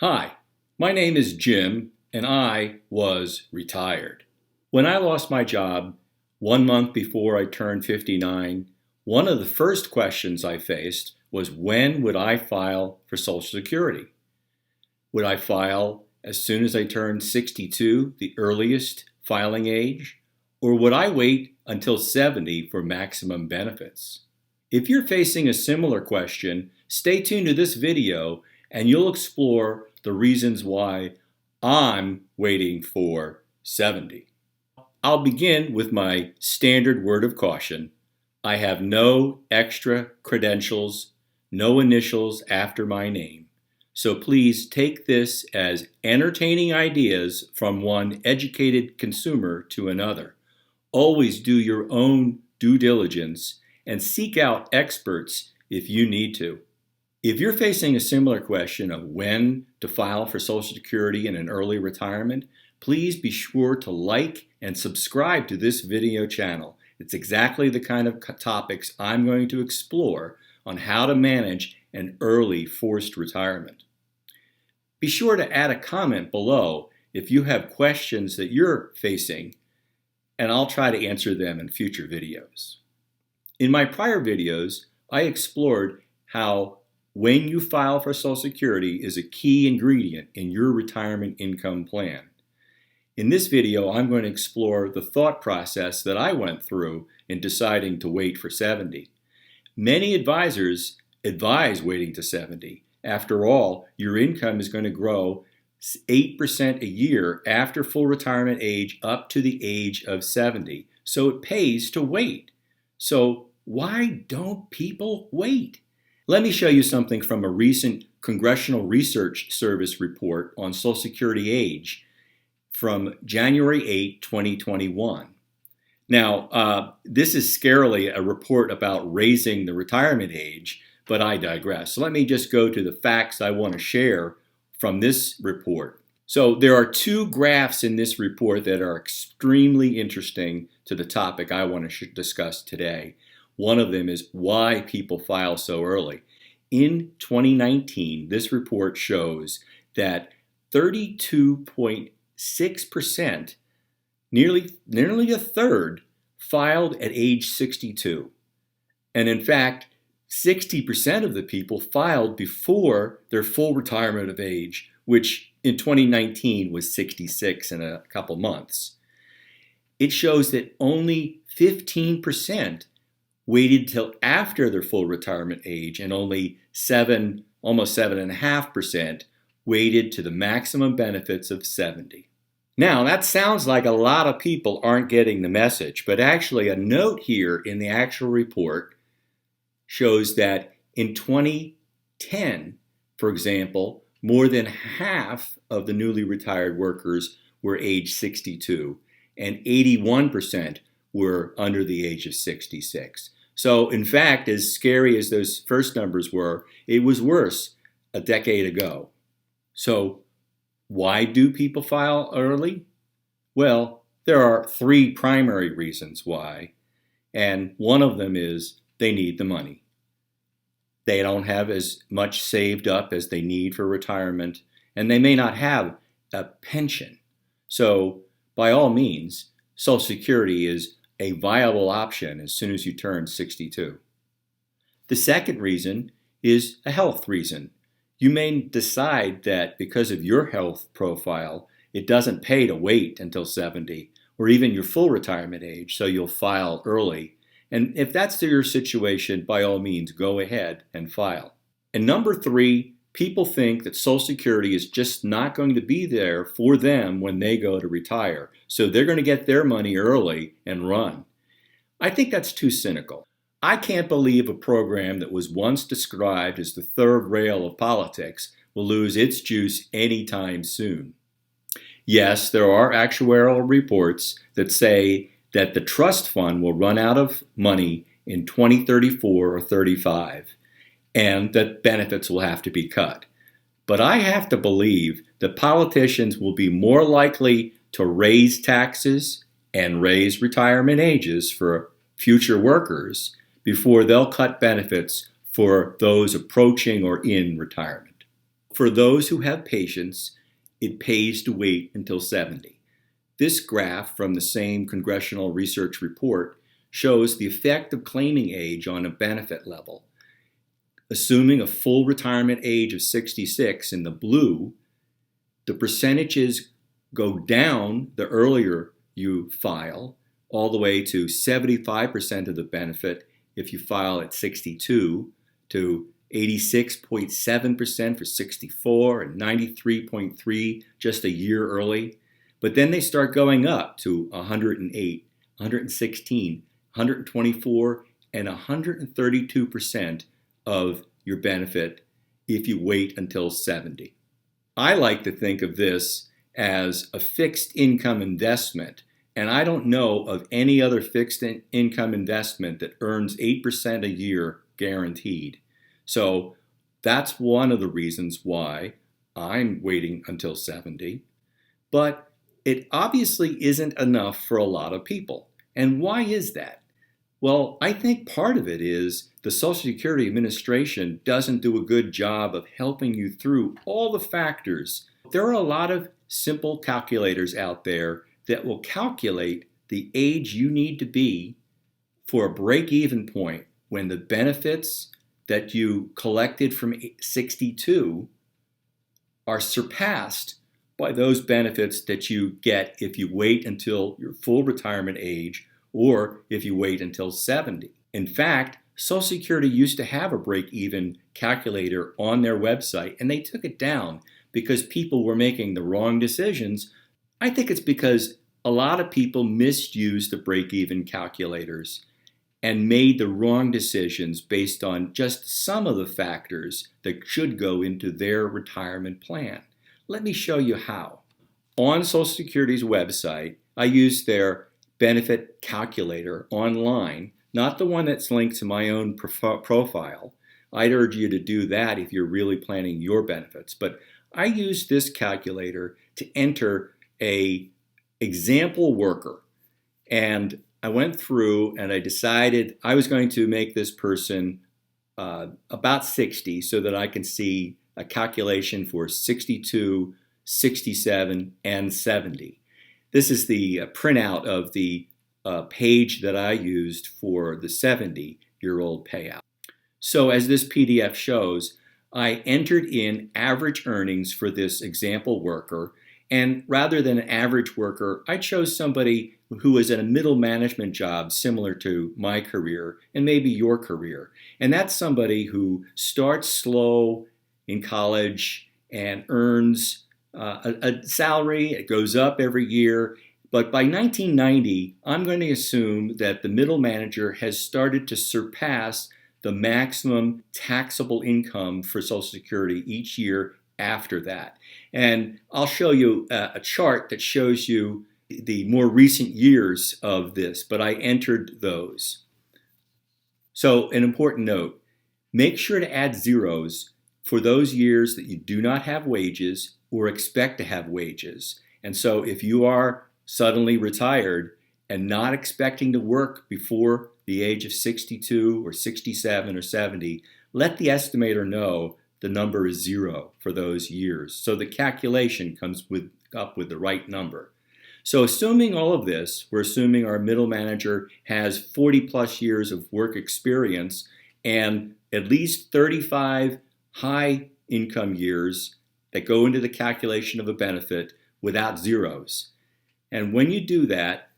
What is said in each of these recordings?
Hi, my name is Jim, and I was retired. When I lost my job 1 month before I turned 59, one of the first questions I faced was when would I file for Social Security? Would I file as soon as I turned 62, the earliest filing age, or would I wait until 70 for maximum benefits? If you're facing a similar question, stay tuned to this video and you'll explore the reasons why I'm waiting for 70. I'll begin with my standard word of caution. I have no extra credentials, no initials after my name. So please take this as entertaining ideas from one educated consumer to another. Always do your own due diligence and seek out experts if you need to. If you're facing a similar question of when to file for Social Security in an early retirement, please be sure to like and subscribe to this video channel. It's exactly the kind of topics I'm going to explore on how to manage an early forced retirement. Be sure to add a comment below if you have questions that you're facing, and I'll try to answer them in future videos. In my prior videos, I explored how when you file for Social Security is a key ingredient in your retirement income plan. In this video, I'm going to explore the thought process that I went through in deciding to wait for 70. Many advisors advise waiting to 70. After all, your income is going to grow 8% a year after full retirement age up to the age of 70. So it pays to wait. So why don't people wait? Let me show you something from a recent Congressional Research Service report on Social Security age from January 8, 2021. Now, this is scarily a report about raising the retirement age, but I digress. So let me just go to the facts I want to share from this report. So there are two graphs in this report that are extremely interesting to the topic I want to discuss today. One of them is why people file so early. In 2019, this report shows that 32.6%, nearly a third, filed at age 62. And in fact, 60% of the people filed before their full retirement of age, which in 2019 was 66 in a couple months. It shows that only 15% waited till after their full retirement age, and only almost 7.5% waited to the maximum benefits of 70. Now, that sounds like a lot of people aren't getting the message, but actually a note here in the actual report shows that in 2010, for example, more than half of the newly retired workers were age 62, and 81% were under the age of 66. So, in fact, as scary as those first numbers were, it was worse a decade ago. So, why do people file early? Well, there are three primary reasons why, and one of them is they need the money. They don't have as much saved up as they need for retirement, and they may not have a pension. So, by all means, Social Security is a viable option as soon as you turn 62. The second reason is a health reason. You may decide that because of your health profile, it doesn't pay to wait until 70 or even your full retirement age, so you'll file early. And if that's your situation, by all means, go ahead and file. And number three, people think that Social Security is just not going to be there for them when they go to retire. So they're going to get their money early and run. I think that's too cynical. I can't believe a program that was once described as the third rail of politics will lose its juice anytime soon. Yes, there are actuarial reports that say that the trust fund will run out of money in 2034 or 35. And that benefits will have to be cut. But I have to believe that politicians will be more likely to raise taxes and raise retirement ages for future workers before they'll cut benefits for those approaching or in retirement. For those who have patience, it pays to wait until 70. This graph from the same Congressional research report shows the effect of claiming age on a benefit level. Assuming a full retirement age of 66 in the blue, the percentages go down the earlier you file, all the way to 75% of the benefit if you file at 62, to 86.7% for 64, and 93.3 just a year early. But then they start going up to 108, 116, 124, and 132% of your benefit if you wait until 70. I like to think of this as a fixed income investment, and I don't know of any other fixed income investment that earns 8% a year guaranteed. So that's one of the reasons why I'm waiting until 70. But it obviously isn't enough for a lot of people. And why is that? Well, I think part of it is the Social Security Administration doesn't do a good job of helping you through all the factors. There are a lot of simple calculators out there that will calculate the age you need to be for a break-even point when the benefits that you collected from 62 are surpassed by those benefits that you get if you wait until your full retirement age or if you wait until 70. In fact, Social Security used to have a break-even calculator on their website, and they took it down because people were making the wrong decisions. I think it's because a lot of people misused the break-even calculators and made the wrong decisions based on just some of the factors that should go into their retirement plan. Let me show you how. On Social Security's website, I use their benefit calculator online, not the one that's linked to my own profile. I'd urge you to do that if you're really planning your benefits. But I use this calculator to enter an example worker. And I went through and I decided I was going to make this person about 60 so that I can see a calculation for 62, 67, and 70. This is the printout of the page that I used for the 70-year-old payout. So as this PDF shows, I entered in average earnings for this example worker, and rather than an average worker, I chose somebody who was in a middle management job similar to my career and maybe your career. And that's somebody who starts slow in college and earns a salary. It goes up every year. But by 1990, I'm going to assume that the middle manager has started to surpass the maximum taxable income for Social Security each year after that. And I'll show you a chart that shows you the more recent years of this, but I entered those. So an important note, make sure to add zeros for those years that you do not have wages or expect to have wages. And so if you are suddenly retired and not expecting to work before the age of 62 or 67 or 70, let the estimator know the number is zero for those years. So the calculation comes up with the right number. So assuming all of this, we're assuming our middle manager has 40 plus years of work experience and at least 35 high income years that go into the calculation of a benefit without zeros. And when you do that,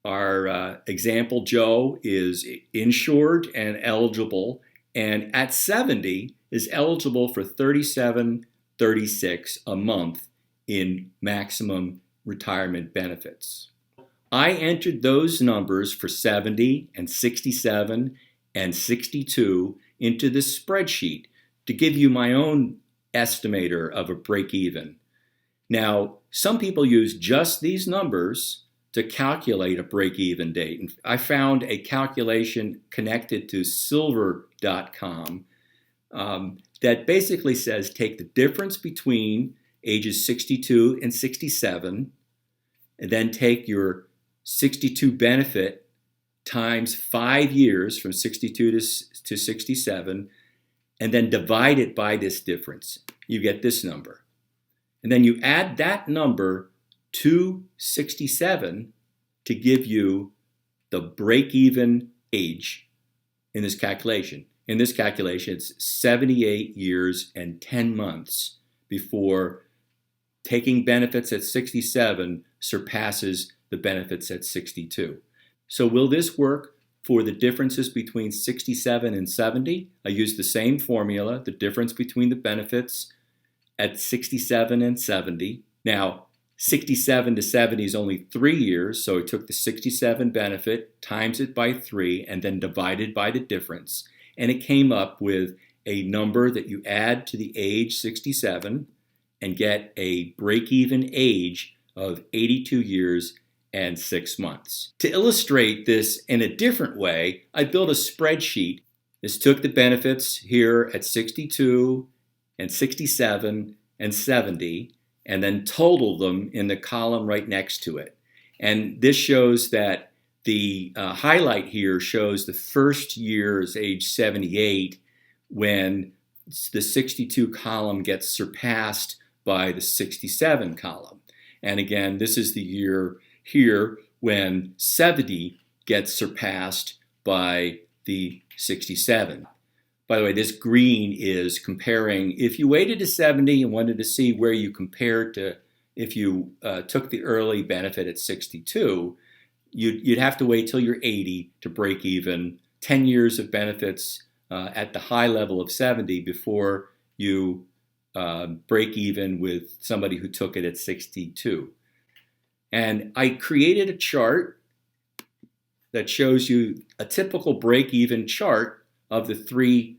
our example Joe is insured and eligible, and at 70 is eligible for $37.36 a month in maximum retirement benefits. I entered those numbers for 70 and 67 and 62 into this spreadsheet to give you my own estimator of a break-even. Now, some people use just these numbers to calculate a break-even date. And I found a calculation connected to silver.com that basically says take the difference between ages 62 and 67, and then take your 62 benefit times 5 years from 62 to 67, and then divide it by this difference. You get this number. And then you add that number to 67 to give you the break-even age in this calculation. In this calculation, it's 78 years and 10 months before taking benefits at 67 surpasses the benefits at 62. So will this work for the differences between 67 and 70? I use the same formula, the difference between the benefits at 67 and 70. Now, 67 to 70 is only 3 years, so I took the 67 benefit, times it by 3, and then divided by the difference. And it came up with a number that you add to the age 67 and get a break-even age of 82 years and 6 months. To illustrate this in a different way, I built a spreadsheet. This took the benefits here at 62 and 67 and 70 and then totaled them in the column right next to it. And this shows that the highlight here shows the first year's age 78 when the 62 column gets surpassed by the 67 column. And again, this is the year here when 70 gets surpassed by the 67. By the way, this green is comparing, if you waited to 70 and wanted to see where you compared to if you took the early benefit at 62, you'd have to wait till you're 80 to break even, 10 years of benefits at the high level of 70 before you break even with somebody who took it at 62. And I created a chart that shows you a typical break-even chart of the 3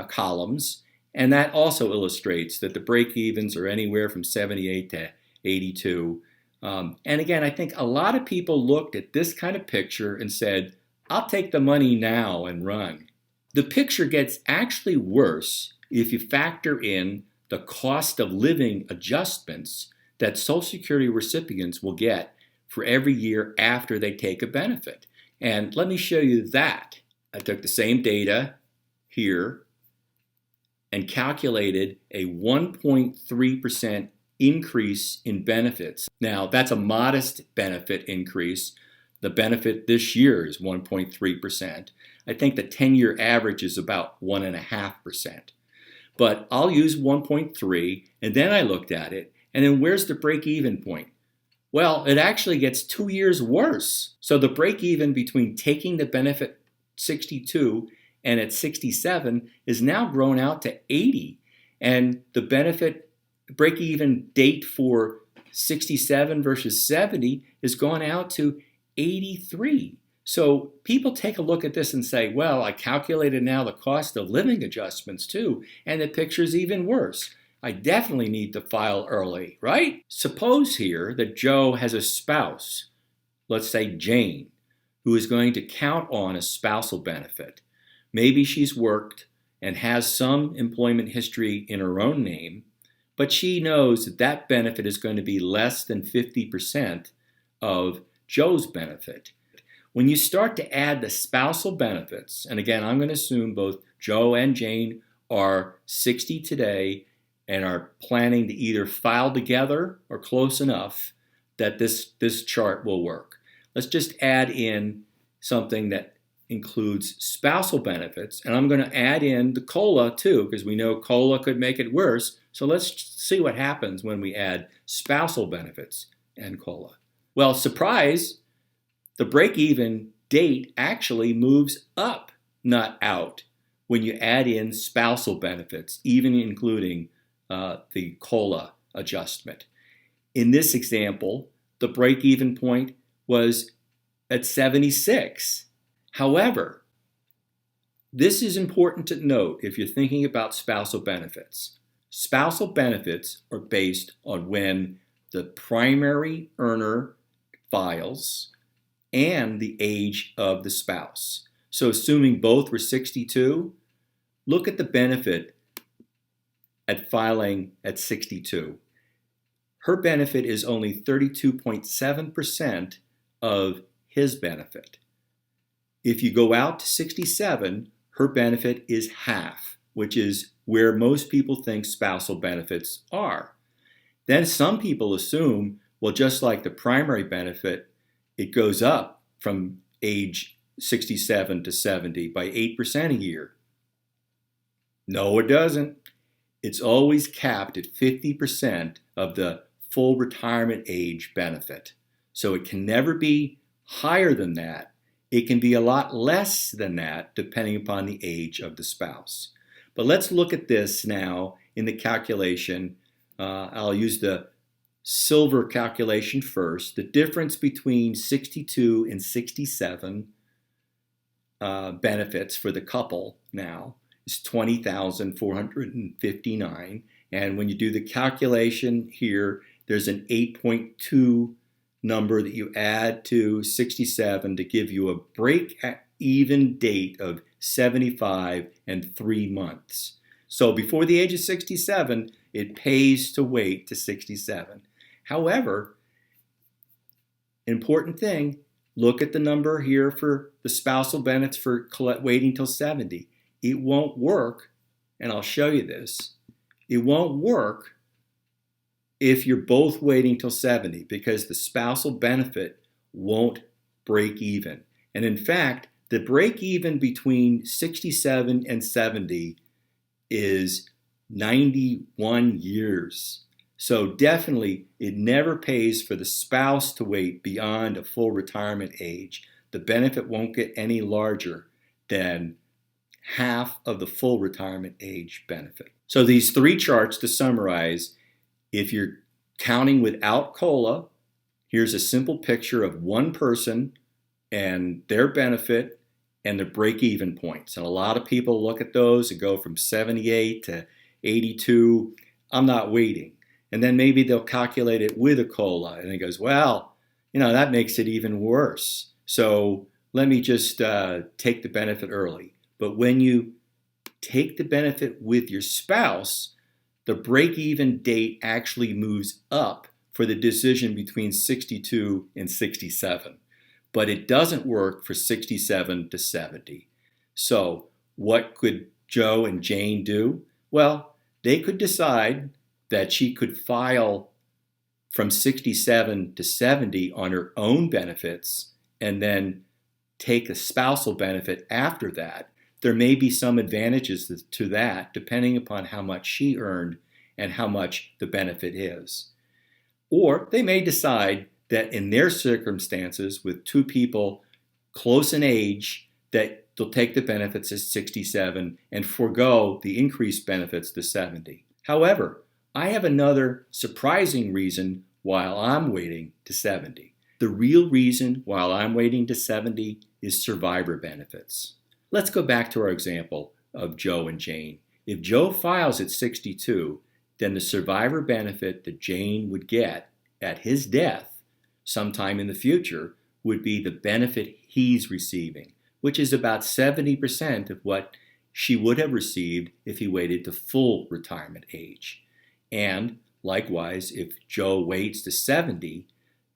columns, and that also illustrates that the break-evens are anywhere from 78 to 82. And again, I think a lot of people looked at this kind of picture and said, I'll take the money now and run. The picture gets actually worse if you factor in the cost of living adjustments that Social Security recipients will get for every year after they take a benefit. And let me show you that. I took the same data here and calculated a 1.3% increase in benefits. Now, that's a modest benefit increase. The benefit this year is 1.3%. I think the 10-year average is about 1.5%. But I'll use 1.3, and then I looked at it, and then where's the break-even point? Well, it actually gets 2 years worse. So the break-even between taking the benefit 62 and at 67 is now grown out to 80. And the benefit break-even date for 67 versus 70 is gone out to 83. So people take a look at this and say, well, I calculated now the cost of living adjustments too, and the picture's even worse. I definitely need to file early, right? Suppose here that Joe has a spouse, let's say Jane, who is going to count on a spousal benefit. Maybe she's worked and has some employment history in her own name, but she knows that that benefit is going to be less than 50% of Joe's benefit. When you start to add the spousal benefits, and again, I'm going to assume both Joe and Jane are 60 today and are planning to either file together or close enough that this chart will work. Let's just add in something that includes spousal benefits, and I'm going to add in the COLA too, because we know COLA could make it worse. So let's see what happens when we add spousal benefits and COLA. Well, surprise, the break-even date actually moves up, not out, when you add in spousal benefits, even including the COLA adjustment. In this example, the break-even point was at 76. However, this is important to note if you're thinking about spousal benefits. Spousal benefits are based on when the primary earner files and the age of the spouse. So assuming both were 62, look at the benefit at filing at 62. Her benefit is only 32.7% of his benefit. If you go out to 67, her benefit is half which is where most people think spousal benefits are. Then some people assume, well, just like the primary benefit, it goes up from age 67 to 70 by 8% a year. No, it doesn't. It's always capped at 50% of the full retirement age benefit. So it can never be higher than that. It can be a lot less than that depending upon the age of the spouse. But let's look at this now in the calculation. I'll use the silver calculation first. The difference between 62 and 67 benefits for the couple now is $20,459. And when you do the calculation here, there's an 8.2 number that you add to 67 to give you a break-even date of 75 and 3 months. So before the age of 67, it pays to wait to 67. However, important thing, look at the number here for the spousal benefits for waiting till 70. It won't work, and I'll show you this. It won't work if you're both waiting till 70 because the spousal benefit won't break even. And in fact, the break even between 67 and 70 is 91 years. So definitely, it never pays for the spouse to wait beyond a full retirement age. The benefit won't get any larger than half of the full retirement age benefit. So these three charts to summarize, if you're counting without COLA, here's a simple picture of one person and their benefit and the break-even points. And a lot of people look at those and go from 78 to 82. I'm not waiting. And then maybe they'll calculate it with a COLA. And it goes, well, that makes it even worse. So let me just take the benefit early. But when you take the benefit with your spouse, the break-even date actually moves up for the decision between 62 and 67. But it doesn't work for 67 to 70. So what could Joe and Jane do? Well, they could decide that she could file from 67 to 70 on her own benefits and then take a spousal benefit after that. There may be some advantages to that depending upon how much she earned and how much the benefit is. Or they may decide that in their circumstances with two people close in age that they'll take the benefits at 67 and forego the increased benefits to 70. However, I have another surprising reason while I'm waiting to 70. The real reason while I'm waiting to 70 is survivor benefits. Let's go back to our example of Joe and Jane. If Joe files at 62, then the survivor benefit that Jane would get at his death sometime in the future would be the benefit he's receiving, which is about 70% of what she would have received if he waited to full retirement age. And likewise, if Joe waits to 70,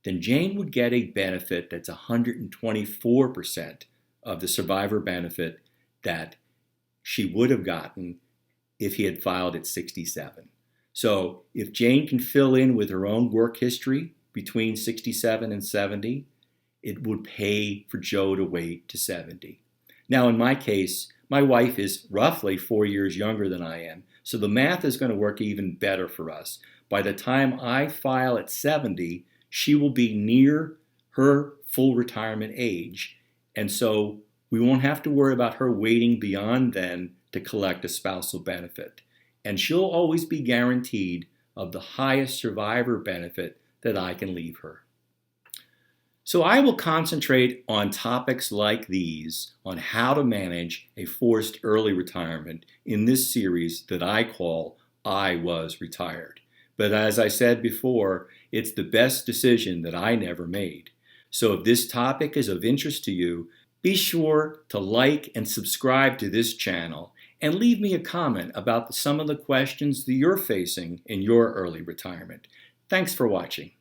then Jane would get a benefit that's 124% of the survivor benefit that she would have gotten if he had filed at 67. So if Jane can fill in with her own work history between 67 and 70, it would pay for Joe to wait to 70. Now, in my case, my wife is roughly 4 years younger than I am, so the math is going to work even better for us. By the time I file at 70, she will be near her full retirement age, and so we won't have to worry about her waiting beyond then to collect a spousal benefit. And she'll always be guaranteed of the highest survivor benefit that I can leave her. So I will concentrate on topics like these on how to manage a forced early retirement in this series that I call I Was Retired. But as I said before, it's the best decision that I never made. So if this topic is of interest to you, be sure to like and subscribe to this channel and leave me a comment about some of the questions that you're facing in your early retirement. Thanks for watching.